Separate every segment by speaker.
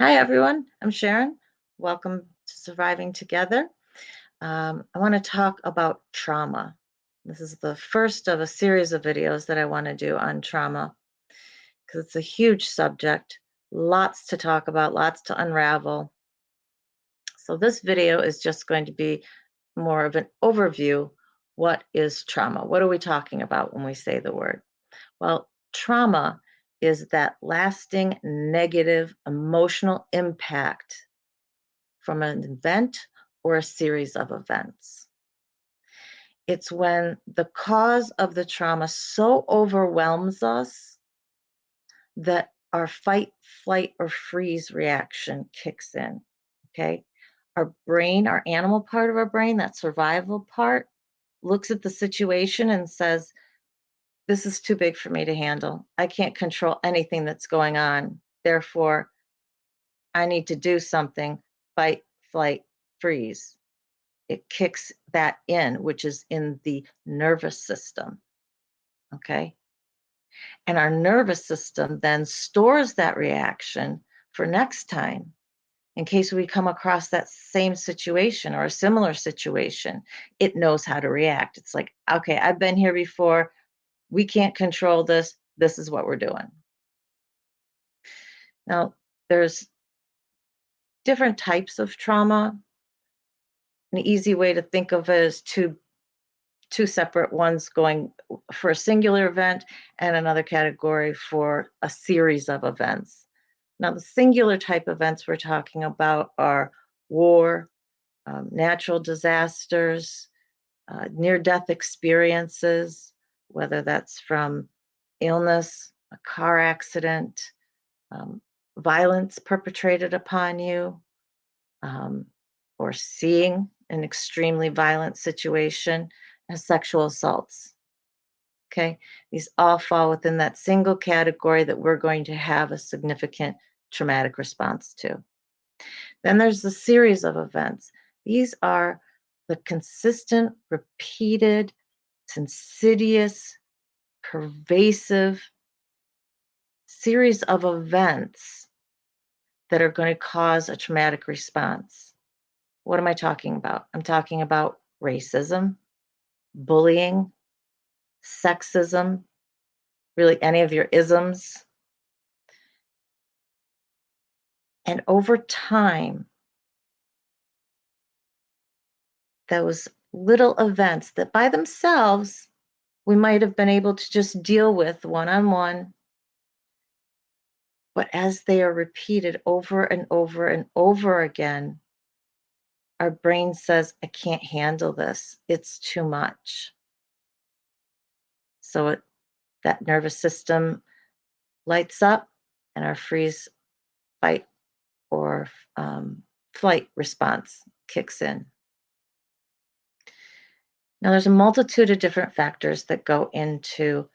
Speaker 1: Hi, everyone. I'm Sharon. Welcome to Surviving Together. I want to talk about trauma. This is the first of a series of videos that I want to do on trauma because it's a huge subject, lots to talk about, lots to unravel. So, this video is just going to be more of an overview. What is trauma? What are we talking about when we say the word? Well, trauma is that lasting negative emotional impact from an event or a series of events. It's when the cause of the trauma so overwhelms us that our fight, flight, or freeze reaction kicks in. Okay. Our brain, our animal part of our brain, that survival part, looks at the situation and says, this is too big for me to handle. I can't control anything that's going on. Therefore, I need to do something, fight, flight, freeze. It kicks that in, which is in the nervous system. Okay. And our nervous system then stores that reaction for next time in case we come across that same situation or a similar situation. It knows how to react. It's like, okay, I've been here before. We can't control this. This is what we're doing. Now, there's different types of trauma. An easy way to think of it is two separate ones going for a singular event and another category for a series of events. Now, the singular type events we're talking about are war, natural disasters, near death experiences, whether that's from illness, a car accident, um, violence perpetrated upon you, um, or seeing an extremely violent situation as sexual assaults. Okay, these all fall within that single category that we're going to have a significant traumatic response to. Then there's the series of events. These are the consistent, repeated, insidious, pervasive series of events that are going to cause a traumatic response. What am I talking about? I'm talking about racism, bullying, sexism, really any of your isms. And over time, those little events that by themselves we might have been able to just deal with one on one, but as they are repeated over and over and over again, our brain says, I can't handle this. It's too much. So that nervous system lights up and our freeze, fight, or flight response kicks in. Now, there's a multitude of different factors that go into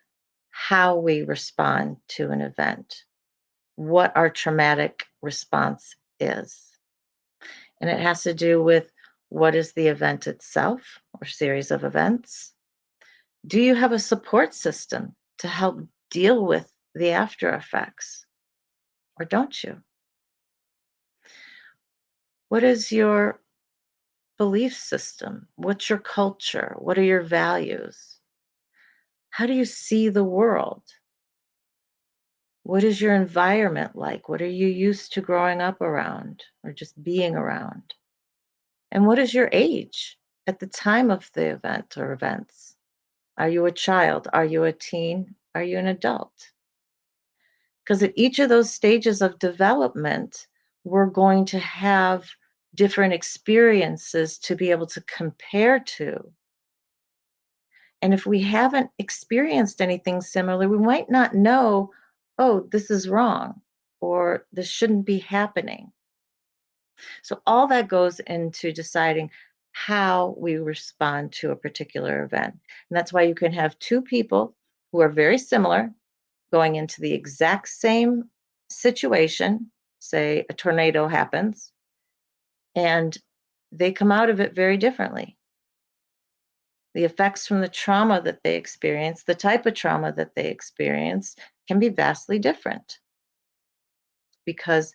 Speaker 1: how we respond to an event, what our traumatic response is. And it has to do with what is the event itself or series of events. Do you have a support system to help deal with the after effects, or don't you? What is your belief system? What's your culture? What are your values? How do you see the world? What is your environment like? What are you used to growing up around or just being around? And what is your age at the time of the event or events? Are you a child? Are you a teen? Are you an adult? Because at each of those stages of development, we're going to have different experiences to be able to compare to. And if we haven't experienced anything similar, we might not know, oh, this is wrong or this shouldn't be happening. So, all that goes into deciding how we respond to a particular event. And that's why you can have two people who are very similar going into the exact same situation. Say a tornado happens, and they come out of it very differently. The effects from the trauma that they experience, the type of trauma that they experience, can be vastly different because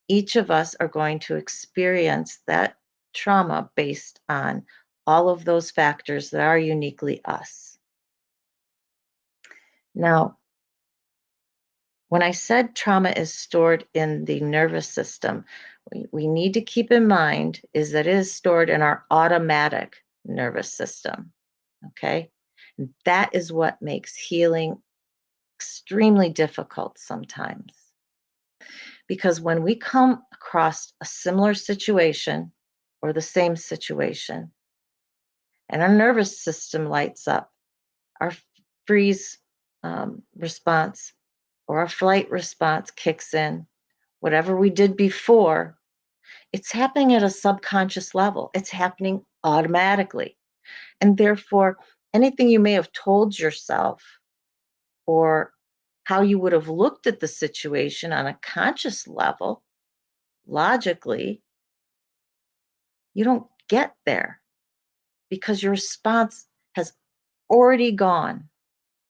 Speaker 1: Each of us are going to experience that trauma based on all of those factors that are uniquely us. Now, when I said trauma is stored in the nervous system, we need to keep in mind is that it is stored in our automatic nervous system. Okay. And that is what makes healing extremely difficult sometimes. Because when we come across a similar situation or the same situation, and our nervous system lights up, our freeze response or our flight response kicks in, whatever we did before, it's happening at a subconscious level. It's happening automatically. And therefore, anything you may have told yourself or how you would have looked at the situation on a conscious level, logically, you don't get there because your response has already gone.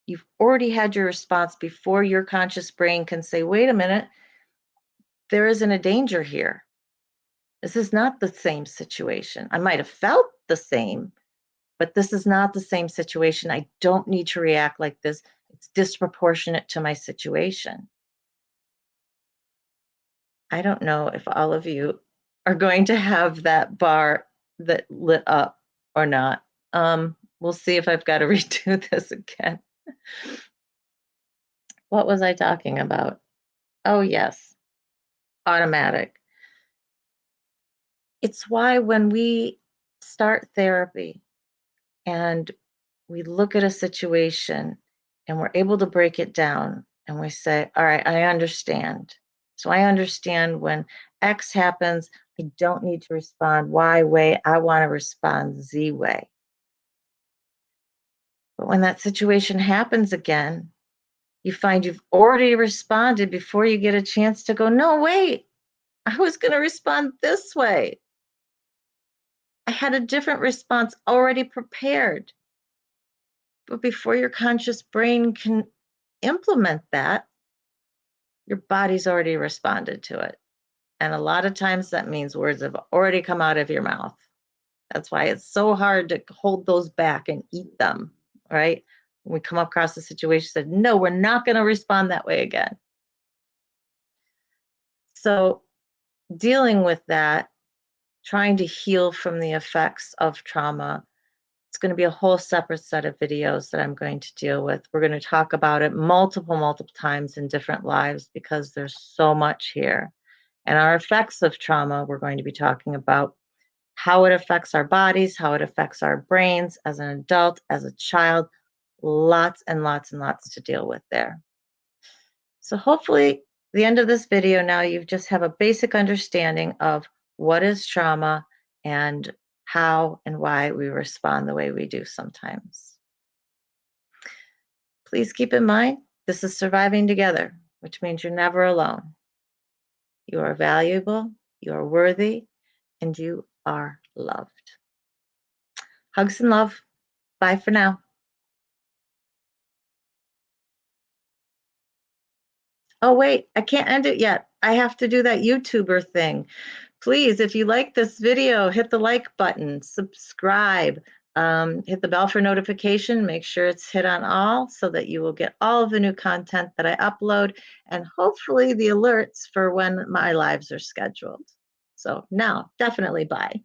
Speaker 1: You've already had your response before your conscious brain can say, wait a minute, there isn't a danger here. This is not the same situation. I might have felt the same, but this is not the same situation. I don't need to react like this. It's disproportionate to my situation. I don't know if all of you are going to have that bar that lit up or not. We'll see if I've got to redo this again. What was I talking about? Oh, yes, automatic. It's why when we start therapy and we look at a situation and we're able to break it down and we say, all right, I understand. So I understand when X happens, I don't need to respond Y way. I want to respond Z way. But when that situation happens again, you find you've already responded before you get a chance to go, no, wait, I was going to respond this way. I had a different response already prepared. But before your conscious brain can implement that, your body's already responded to it. And a lot of times that means words have already come out of your mouth. That's why it's so hard to hold those back and eat them, right? When we come across a situation, said, no, we're not going to respond that way again. So dealing with that, trying to heal from the effects of trauma, it's going to be a whole separate set of videos that I'm going to deal with. We're going to talk about it multiple times in different lives because there's so much here. And our effects of trauma, we're going to be talking about how it affects our bodies, how it affects our brains as an adult, as a child, lots and lots and lots to deal with there. So hopefully the end of this video now you just have a basic understanding of what is trauma and how and why we respond the way we do sometimes. Please keep in mind, this is surviving together, which means you're never alone. You are valuable, you are worthy, and you are loved. Hugs and love. Bye for now. Oh, wait, I can't end it yet. I have to do that YouTuber thing. Please, if you like this video, hit the like button, subscribe, hit the bell for notification, make sure it's hit on all so that you will get all of the new content that I upload and hopefully the alerts for when my lives are scheduled. So now, definitely bye.